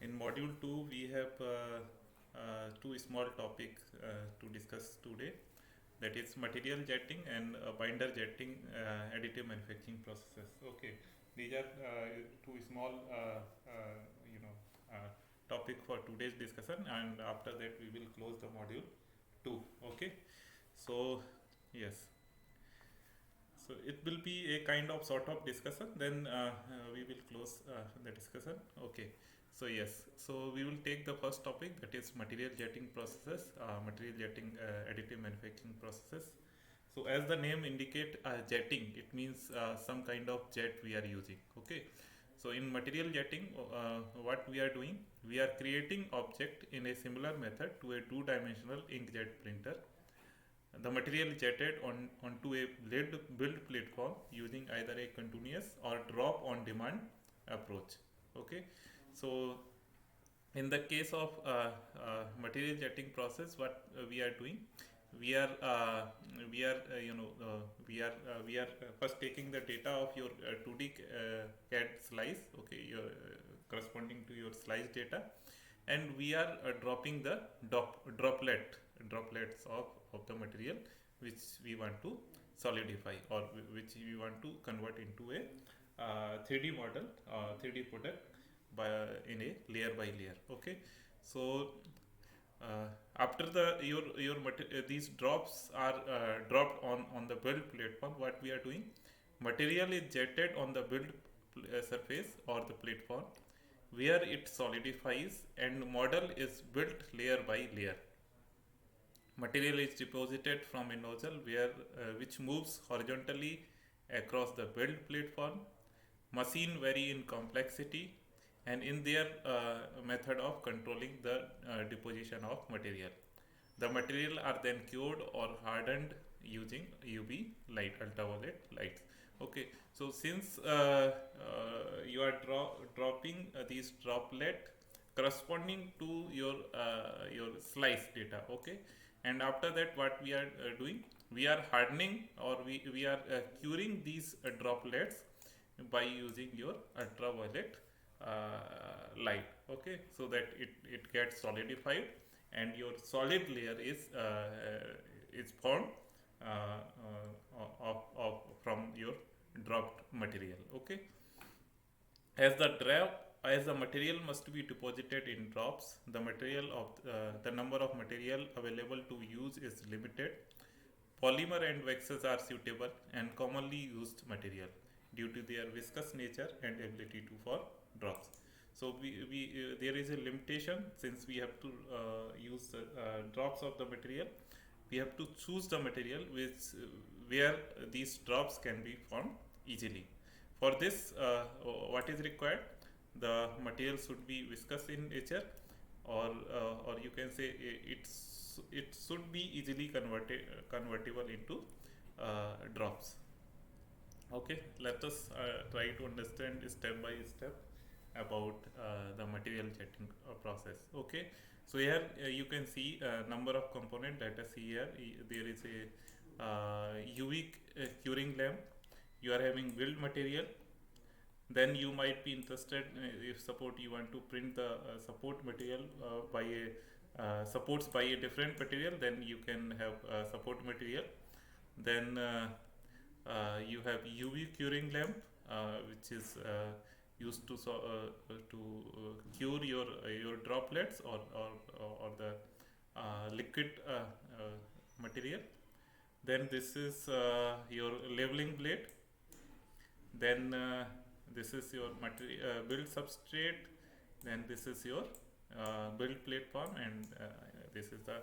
In module 2, we have two small topics to discuss today. That is material jetting and binder jetting additive manufacturing processes. Okay, these are two small you know topic for today's discussion, and after that we will close the module 2. Okay, so yes, so it will be a kind of sort of discussion. Then we will close the discussion. Okay. So yes, so we will take the first topic, that is material jetting processes, material jetting additive manufacturing processes. So as the name indicate, jetting, it means some kind of jet we are using. Okay. So in material jetting, what we are doing, we are creating object in a similar method to a two-dimensional inkjet printer. The material is jetted onto a build platform using either a continuous or drop on demand approach. Okay, so in the case of material jetting process, what we are doing, we are we are we are first taking the data of your 2D CAD slice. Okay, your corresponding to your slice data, and we are dropping the droplets of the material which we want to solidify, or which we want to convert into a 3D model, 3D product by in a layer by layer. Okay, so after these drops are dropped on the build platform, what we are doing, material is jetted on the build surface or the platform, where it solidifies and model is built layer by layer. Material is deposited from a nozzle which moves horizontally across the build platform. Machine vary in complexity and in their method of controlling the deposition of material. The material are then cured or hardened using UV light, ultraviolet lights. Okay, so since you are dropping these droplet corresponding to your slice data. Okay, and after that, what we are doing, we are hardening, or we are curing these droplets by using your ultraviolet light. Okay, so that it gets solidified and your solid layer is formed from your dropped material. Okay, as the material must be deposited in drops, the number of material available to use is limited. Polymer and waxes are suitable and commonly used material due to their viscous nature and ability to for drops. So there is a limitation, since we have to use drops of the material. We have to choose the material where these drops can be formed easily. For this, what is required? The material should be viscous in nature, or you can say it should be easily convertible into drops. Okay, let us try to understand step by step about the material jetting process. Okay, so here you can see number of component. Let us see here. There is a UV curing lamp. You are having build material. Then you might be interested, if support you want to print the support material by a supports by a different material, then you can have support material. Then you have UV curing lamp, which is used to cure your droplets, or the liquid material. Then this is your leveling blade. Then this is your build substrate. Then this is your build platform, and this is the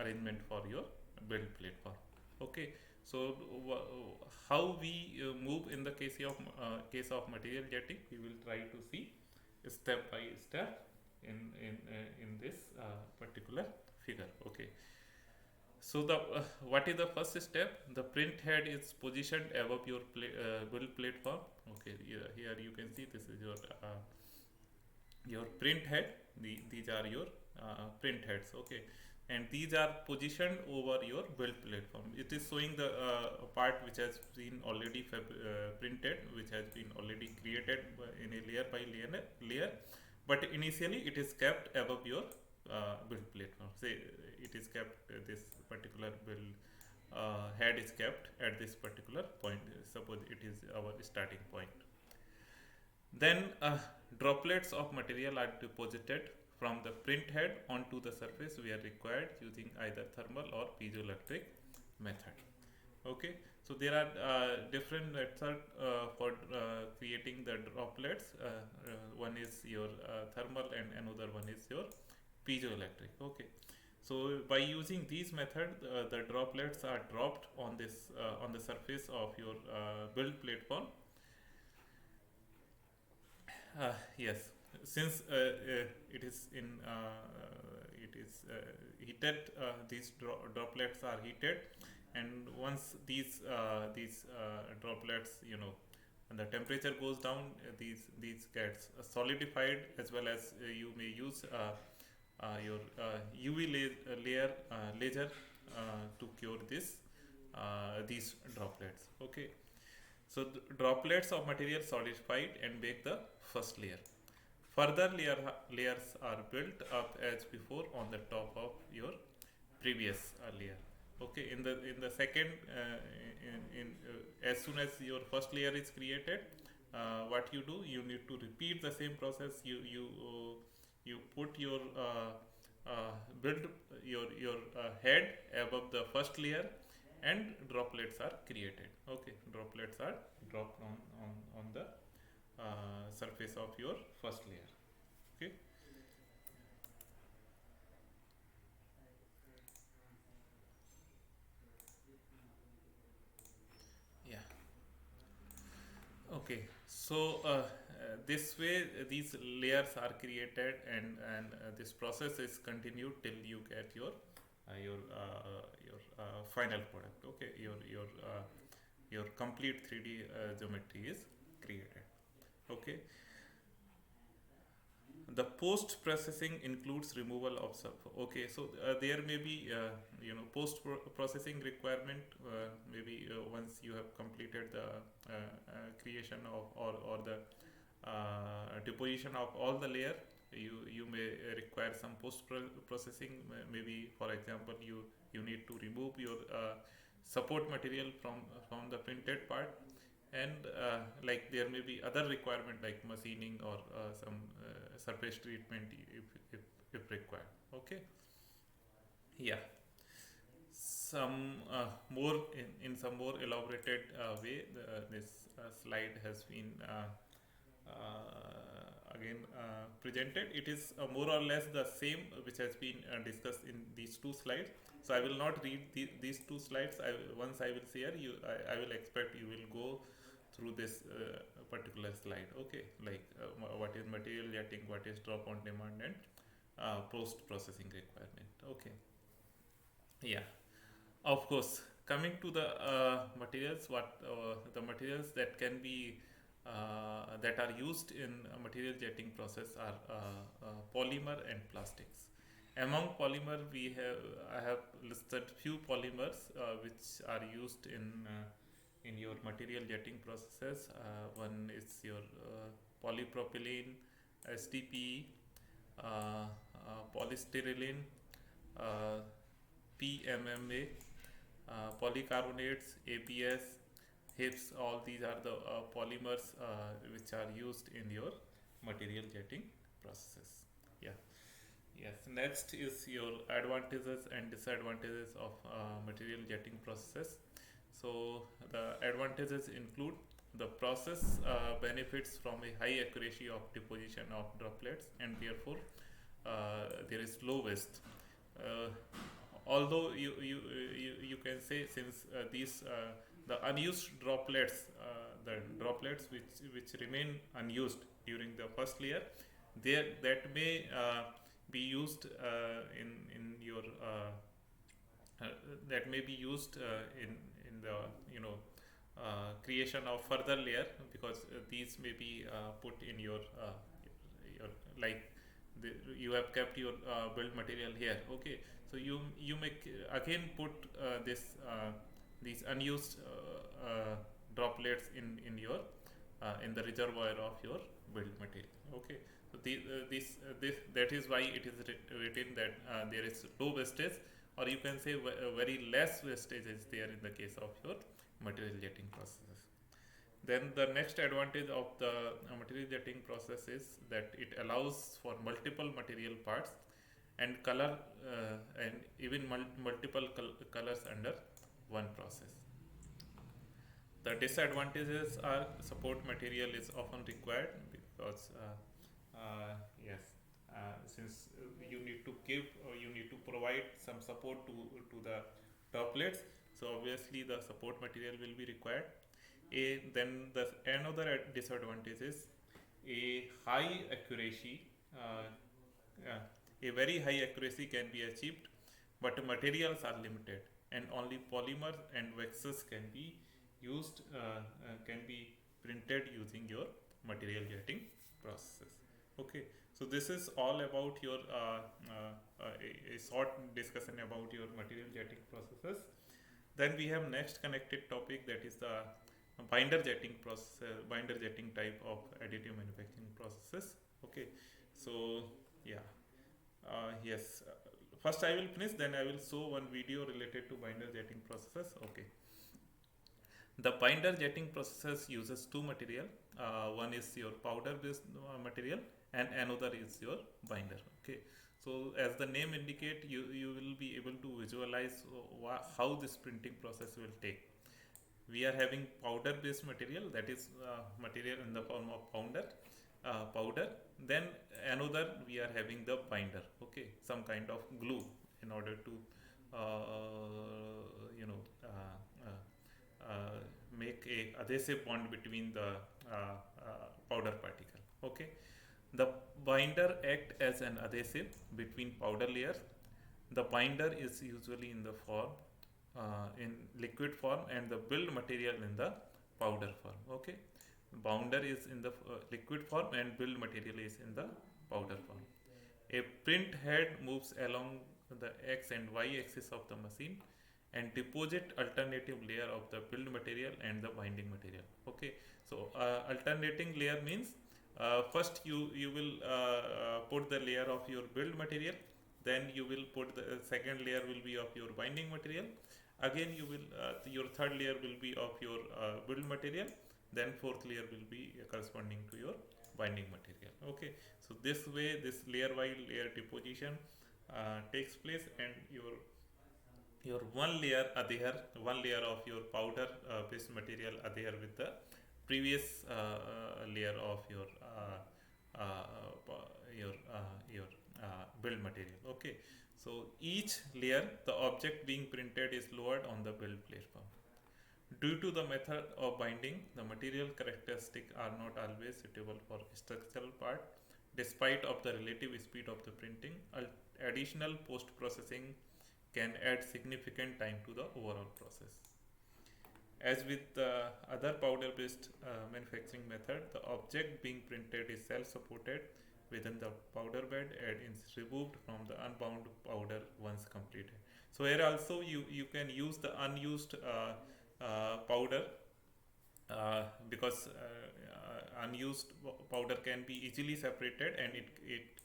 arrangement for your build platform. Okay, so how we move in the case of material jetting, we will try to see step by step in this particular figure. Okay, so the what is the first step? The print head is positioned above your build platform. Okay, here you can see this is your print head. These are your print heads. Okay, and these are positioned over your build platform. It is showing the part which has been already printed, which has been already created in a layer by layer. but initially it is kept above your build platform. Say it is kept, this particular build head is kept at this particular point. Suppose it is our starting point. Then droplets of material are deposited from the print head onto the surface where required using either thermal or piezoelectric method. Okay, so there are different methods for creating the droplets. One is your thermal and another one is your piezoelectric. Okay, so by using these methods, the droplets are dropped on the surface of your build platform. Yes, since it is in it is heated, these droplets are heated, and once these droplets, and the temperature goes down, these gets solidified, as well as you may use your UV layer laser to cure these droplets. Okay, so the droplets of material solidified and bake the first layer. Further layers are built up as before on the top of your previous layer. Okay, in the second, as soon as your first layer is created, what you do, you need to repeat the same process. You put your build your head above the first layer, and droplets are created. Okay, droplets are dropped on the surface of your first layer. Okay, yeah. Okay, so this way these layers are created, and this process is continued till you get your final product. Okay, your complete 3D geometry is created. Okay, the post processing includes removal of sulfur. Okay, so there may be post processing requirement. Maybe once you have completed the creation of, or the deposition of all the layer, you may require some post processing. Maybe, for example, you need to remove your support material from the printed part, and like there may be other requirement like machining or some surface treatment if required. Okay, yeah. Some more in some more elaborated way, this slide has been again presented. It is more or less the same which has been discussed in these two slides. So I will not read these two slides. Once I will share, I will expect you will go through this particular slide. Okay, like what is material jetting, what is drop on demand, and post processing requirement. Okay, yeah. Of course, coming to the materials, what the materials that can be that are used in a material jetting process are polymer and plastics. Among polymer, I have listed few polymers which are used in your material jetting processes. One is your polypropylene, STP, polystyrene, uh, PMMA, polycarbonates, ABS, HIPs. All these are the polymers which are used in your material jetting processes. Yeah. Yes. Next is your advantages and disadvantages of material jetting processes. So the advantages include the process benefits from a high accuracy of deposition of droplets, and therefore there is low waste. Uh, Although you can say, since these the unused droplets, the droplets which remain unused during the first layer, there that may be used in your that may be used in the creation of further layer, because these may be put in your like you have kept your build material here. Okay, so you may again put these unused droplets in your in the reservoir of your build material. Okay, This that is why it is written that there is low wastage, or you can say very less wastage is there in the case of your material jetting processes. Then the next advantage of the material jetting process is that it allows for multiple material parts and color and even multiple colors under one process. The disadvantages are support material is often required because yes, since you need to give or you need to provide some support to the droplets, so obviously the support material will be required. Then the another disadvantage is a high accuracy. A very high accuracy can be achieved, but materials are limited, and only polymers and waxes can be printed using your material jetting processes. Okay, so this is all about your a short discussion about your material jetting processes. Then we have next connected topic, that is the binder jetting type of additive manufacturing processes. Okay, so yeah, yes. First I will finish, then I will show one video related to binder jetting processes. Okay. The binder jetting process uses two material. One is your powder based material and another is your binder. Okay. So as the name indicate, you will be able to visualize how this printing process will take. We are having powder based material, that is material in the form of powder. Then another we are having the binder. Okay. Some kind of glue in order to you know make a adhesive bond between the powder particle. Okay, the binder act as an adhesive between powder layers. The binder is usually in the form in liquid form, and the build material in the powder form. Okay, bounder is in the liquid form and build material is in the powder form. A print head moves along the x and y axis of the machine and deposit alternative layer of the build material and the binding material. Okay, so alternating layer means first you will put the layer of your build material, then you will put the second layer will be of your binding material, again you will your third layer will be of your build material, then fourth layer will be corresponding to your binding material. Okay, so this way this layer by layer deposition takes place, and your one layer of your powder based material adhere with the previous layer of your build material. Okay, so each layer, the object being printed is lowered on the build platform. Due to the method of binding, the material characteristics are not always suitable for structural part. Despite of the relative speed of the printing, additional post processing can add significant time to the overall process. As with the other powder based manufacturing method, the object being printed is self supported within the powder bed and is removed from the unbound powder once completed. So here also you can use the unused powder because unused powder can be easily separated, and it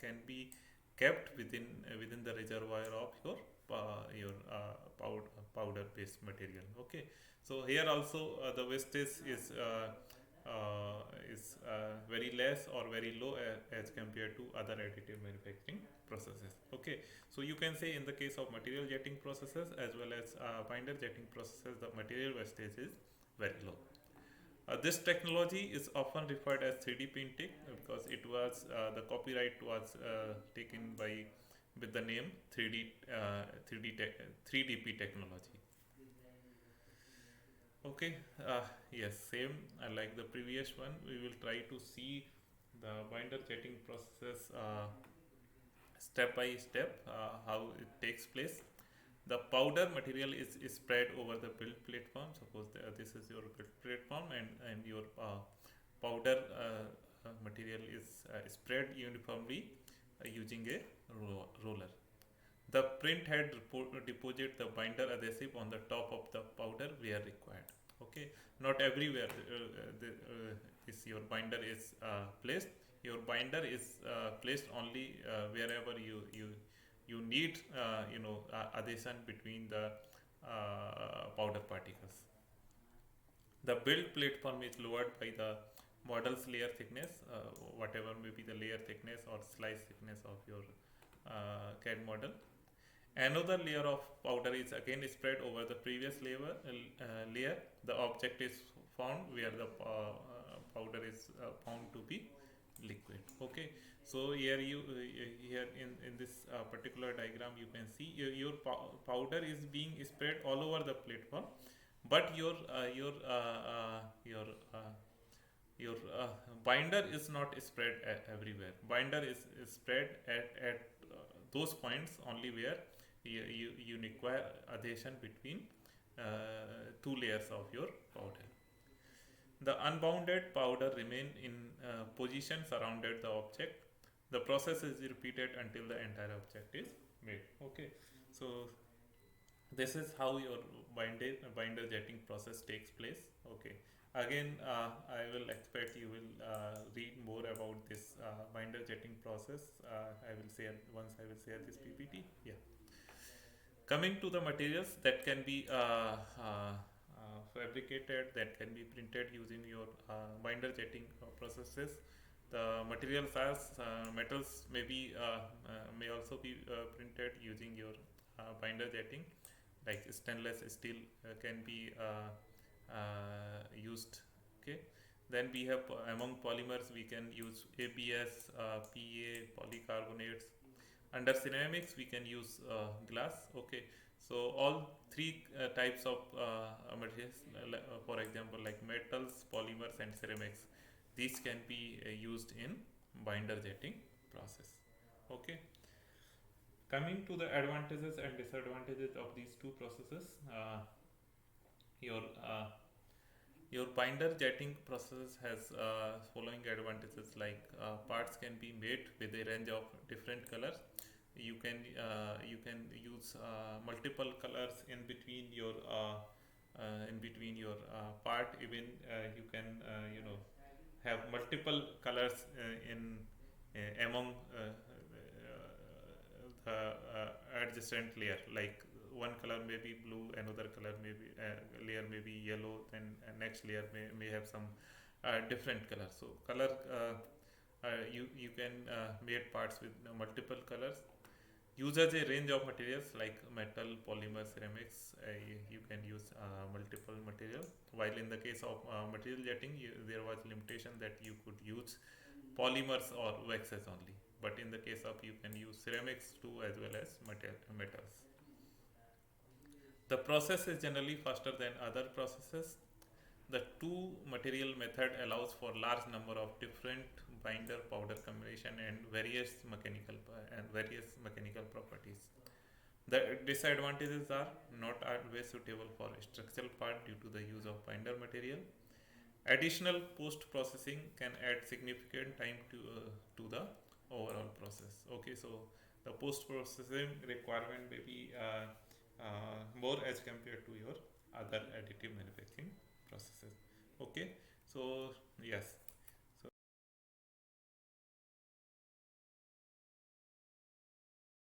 can be kept within the reservoir of your powder based material. Okay, so here also the wastage is very less or very low as compared to other additive manufacturing processes. Okay, so you can say in the case of material jetting processes as well as binder jetting processes, the material wastage is very low. This technology is often referred as 3D printing because it was the copyright was taken by with the name 3DP technology. Okay, yes, same like the previous one. We will try to see the binder jetting process step by step how it takes place. The powder material is spread over the build platform. Suppose this is your build platform, and your powder material is spread uniformly using a roller. The print head deposit the binder adhesive on the top of the powder where required. Okay, not everywhere this your binder is placed. your binder is placed only wherever you need adhesion between the powder particles. The build platform is lowered by the model's layer thickness, whatever may be the layer thickness or slice thickness of your CAD model. Another layer of powder is again spread over the previous layer. The object is found where the powder is found to be liquid. Okay, so here in this particular diagram you can see your powder is being spread all over the platform, but your binder is not spread everywhere. Binder is spread at those points only where you require adhesion between two layers of your powder. The unbounded powder remain in position surrounded the object. The process is repeated until the entire object is made. Okay, so this is how your binder jetting process takes place. Okay, again I will expect you will read more about this binder jetting process. I will share once I will share this PPT. Yeah, coming to the materials that can be fabricated, that can be printed using your binder jetting processes. The materials as metals may also be printed using your binder jetting, like stainless steel can be used. Okay, then we have among polymers we can use ABS, PA, polycarbonates. Under ceramics we can use glass. Okay, so all three types of materials, for example like metals, polymers and ceramics, these can be used in binder jetting process. Okay, coming to the advantages and disadvantages of these two processes. Your your binder jetting process has following advantages, like parts can be made with a range of different colors. You can use multiple colors in between your part. Even you can have multiple colors in among the adjacent layer, like one color may be blue, another color may be layer may be yellow, then next layer may have some different color. So color you can make parts with multiple colors. Uses a range of materials like metal, polymer, ceramics. You can use multiple materials. While in the case of material jetting, there was limitation that you could use polymers or waxes only. But in the case of, you can use ceramics too, as well as metals. The process is generally faster than other processes. The two material method allows for large number of different binder powder combination and various mechanical properties. The disadvantages are not always suitable for structural part due to the use of binder material. Additional post processing can add significant time to the overall process. Okay, so the post processing requirement may be more as compared to your other additive manufacturing processes. Okay, so yes,